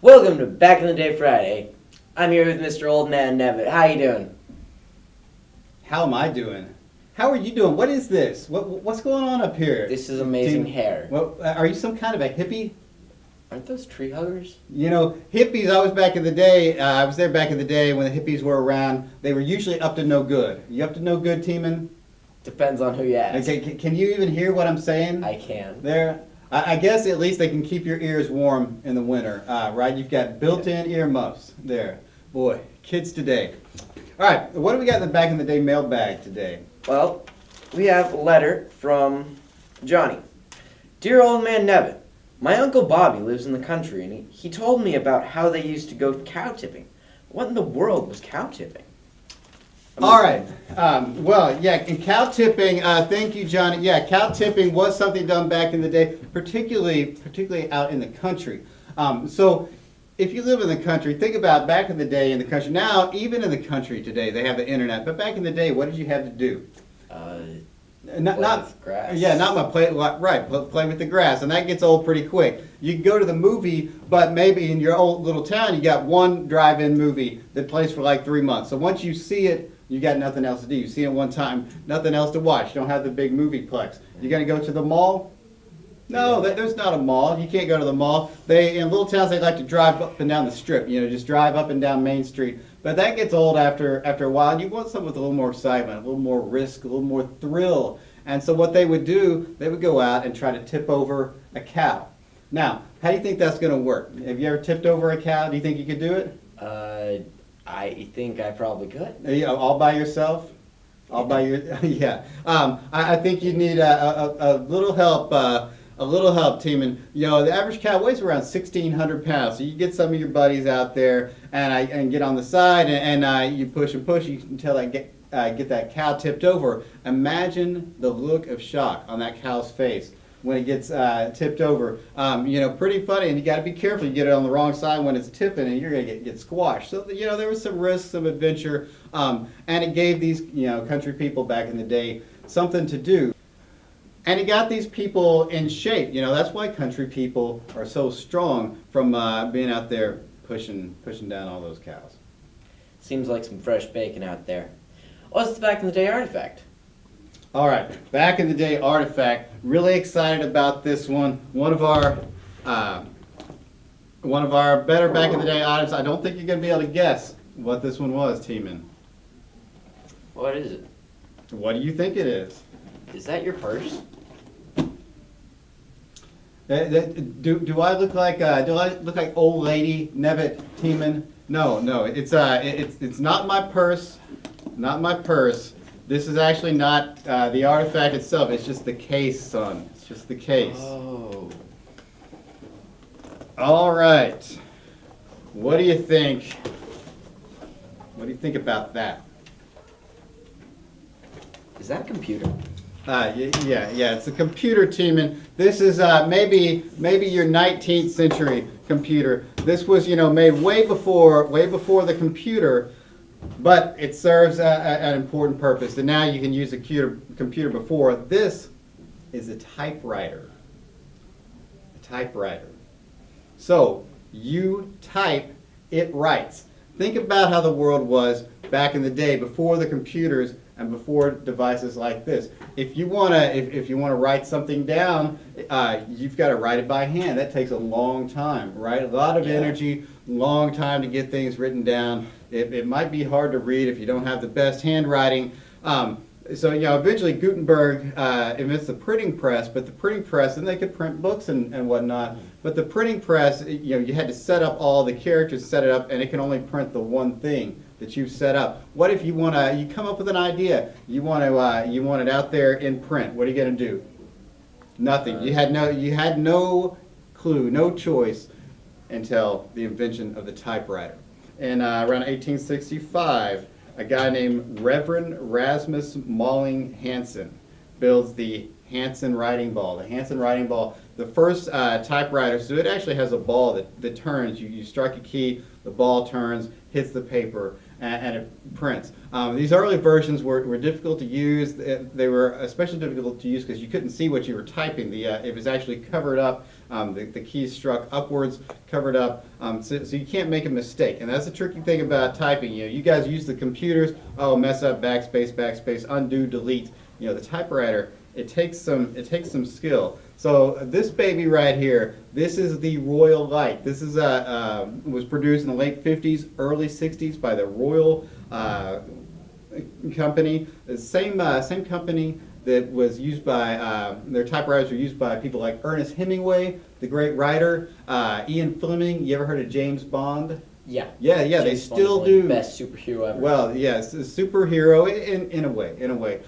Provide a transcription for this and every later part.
Welcome to Back in the Day Friday. I'm here with Mr. Old Man Nevitt. How you doing? How am I doing? How are you doing? What is this? What's going on up here? This is amazing hair. Well, are you some kind of a hippie? Aren't those tree huggers? You know, hippies, I was back in the day, I was there back in the day when the hippies were around. They were usually up to no good. You up to no good, Teeman? Depends on who you ask. Okay, can you even hear what I'm saying? I can. There. I guess at least they can keep your ears warm in the winter, right? You've got built-in earmuffs there. Boy, kids today. All right, what do we got in the back in the day mailbag today? Well, we have a letter from Johnny. Dear Old Man Nevitt, my Uncle Bobby lives in the country, and he told me about how they used to go cow tipping. What in the world was cow tipping? All right. Well, yeah, and cow tipping, thank you, Johnny. Yeah, cow tipping was something done back in the day, particularly out in the country. So if you live in the country, think about back in the day in the country. Now, even in the country today, they have the internet. But back in the day, what did you have to do? Not with grass. Yeah, not my play. Right, play with the grass, and that gets old pretty quick. You can go to the movie, but maybe in your old little town, you got one drive-in movie that plays for like 3 months. So once you see it, you got nothing else to do. You see it one time, nothing else to watch. You don't have the big movie-plex. You got to go to the mall? No, there's not a mall. You can't go to the mall. In little towns, they like to drive up and down the strip. You know, just drive up and down Main Street. But that gets old after a while. You want something with a little more excitement, a little more risk, a little more thrill. And so what they would do, they would go out and try to tip over a cow. Now, how do you think that's going to work? Have you ever tipped over a cow? Do you think you could do it? I think I probably could. You know, all by yourself? All by your, yeah. I think you need a little help. A little help, Teeman. You know, the average cow weighs around 1,600 pounds. So you get some of your buddies out there and get on the side and you push and push until I get that cow tipped over. Imagine the look of shock on that cow's face when it gets tipped over. You know, pretty funny, and you got to be careful. You get it on the wrong side when it's tipping, and you're going to get squashed. So you know, there was some risk, some adventure, and it gave these country people back in the day something to do. And it got these people in shape. You know, that's why country people are so strong from being out there pushing down all those cows. Seems like some fresh bacon out there. What's the Back in the Day artifact? All right, back in the day artifact. Really excited about this one. One of our better back in the day items. I don't think you're going to be able to guess what this one was, Teeman. What is it? What do you think it is? Is that your purse? Do I look like old lady Nevitt Teeman? No, it's not my purse. Not my purse. This is actually not the artifact itself. It's just the case, son. It's just the case. Oh. All right. What do you think? What do you think about that? Is that a computer? Yeah. It's a computer, Teeman. This is maybe your 19th century computer. This was made way before the computer, but it serves an important purpose. And now you can use a computer before. This is a typewriter. A typewriter. So you type, it writes. Think about how the world was back in the day before the computers and before devices like this. If you wanna write something down, you've got to write it by hand. That takes a long time, right? A lot of energy, long time to get things written down. It might be hard to read if you don't have the best handwriting. So eventually Gutenberg invents the printing press, but the printing press, then they could print books and whatnot. But the printing press, you had to set up all the characters, set it up, and it can only print the one thing that you've set up. What if you come up with an idea, you want it out there in print? What are you going to do? Nothing. You had no clue, no choice until the invention of the typewriter. And around 1865, a guy named Reverend Rasmus Malling Hansen builds the Hansen writing ball. The Hansen writing ball, the first typewriter, so it actually has a ball that turns. You strike a key, the ball turns, hits the paper, and it prints. These early versions were difficult to use. They were especially difficult to use because you couldn't see what you were typing. It was actually covered up. The keys struck upwards, covered up, so you can't make a mistake. And that's the tricky thing about typing. You guys use the computers. Oh, mess up, backspace, backspace, undo, delete. The typewriter. It takes some skill. So this baby right here, this is the Royal Light. This is was produced in the late 50s, early 60s by the Royal Company. The same company that was used by, their typewriters were used by people like Ernest Hemingway, the great writer, Ian Fleming. You ever heard of James Bond? Yeah. Yeah, James they still Bond's one of do. the best superhero ever. Well, yes, a superhero in a way.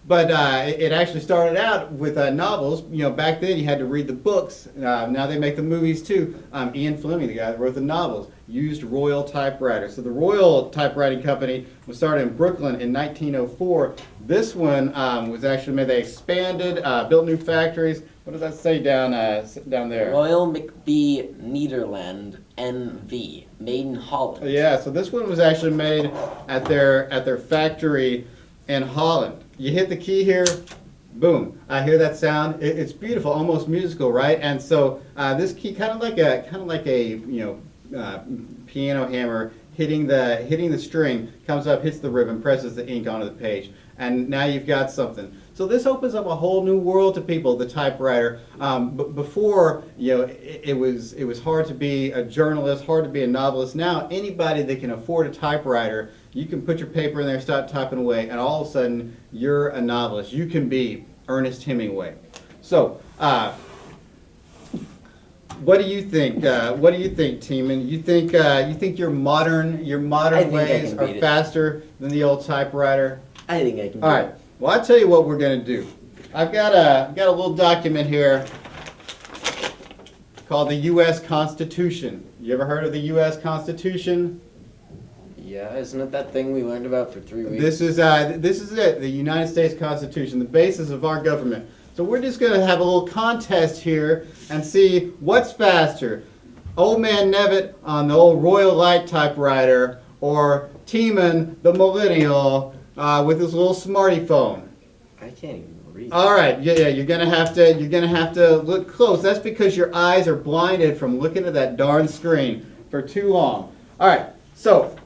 But it actually started out with novels. Back then you had to read the books. Now they make the movies too. Ian Fleming, the guy that wrote the novels, used Royal typewriters. So the Royal Typewriting Company was started in Brooklyn in 1904. This one was actually made. They expanded, built new factories. What does that say down there? Royal McBee Nederland NV, made in Holland. Yeah, so this one was actually made at their factory in Holland. You hit the key here, boom. I hear that sound. It's beautiful, almost musical, right? And so this key, kind of like a piano hammer hitting the string, comes up, hits the ribbon, presses the ink onto the page, and now you've got something. So this opens up a whole new world to people, the typewriter. But before, it was hard to be a journalist, hard to be a novelist. Now anybody that can afford a typewriter, you can put your paper in there, start typing away, and all of a sudden you're a novelist. You can be Ernest Hemingway. So, what do you think? What do you think, Teeman? You think your modern I ways can are beat it. faster than the old typewriter? I think I can do All right. it. Well, I'll tell you what we're going to do. I've got a little document here called the U.S. Constitution. You ever heard of the U.S. Constitution? Yeah, isn't it that thing we learned about for 3 weeks? This is it, the United States Constitution, the basis of our government. So we're just going to have a little contest here and see what's faster, Old Man Nevitt on the old Royal Light typewriter or Teeman, the millennial, with his little smarty phone. I can't even read. All right, yeah, you're gonna have to look close. That's because your eyes are blinded from looking at that darn screen for too long. All right, so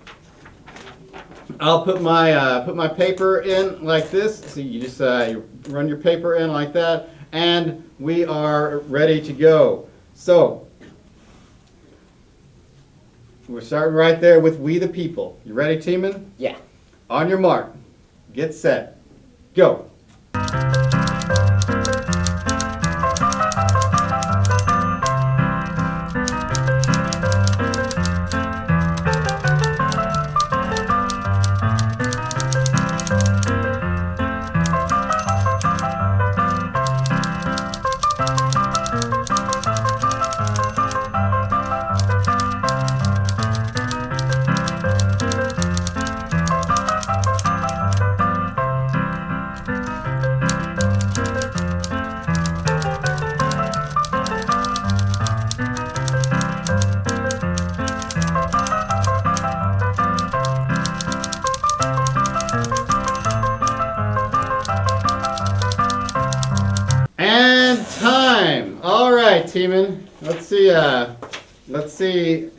I'll put my paper in like this. So you just you run your paper in like that, and we are ready to go. So we're starting right there with We the People. You ready, Teeman? Yeah. On your mark, get set, go. And time. All right, Teeman. Let's see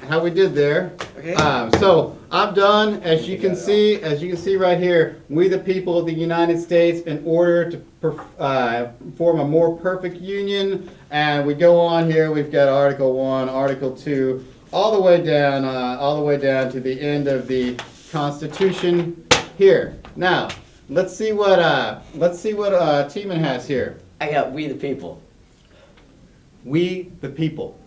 how we did there. Okay. So I'm done. As you can see right here, we the people of the United States, in order to form a more perfect union, and we go on here. We've got Article 1, Article 2, all the way down to the end of the Constitution here. Now, let's see what Teeman has here. I got We the People. We the people.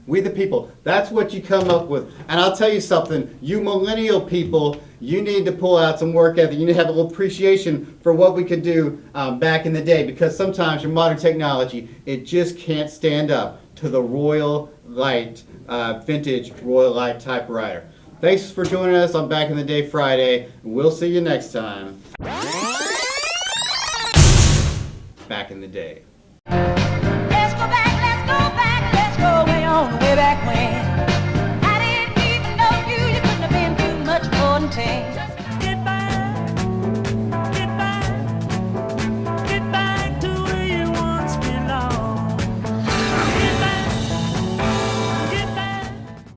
We the people. That's what you come up with. And I'll tell you something, you millennial people, you need to pull out some work ethic. You need to have a little appreciation for what we could do back in the day, because sometimes your modern technology, it just can't stand up to the Royal Light, vintage Royal Light typewriter. Thanks for joining us on Back in the Day Friday. We'll see you next time. Back in the day. Let's go back.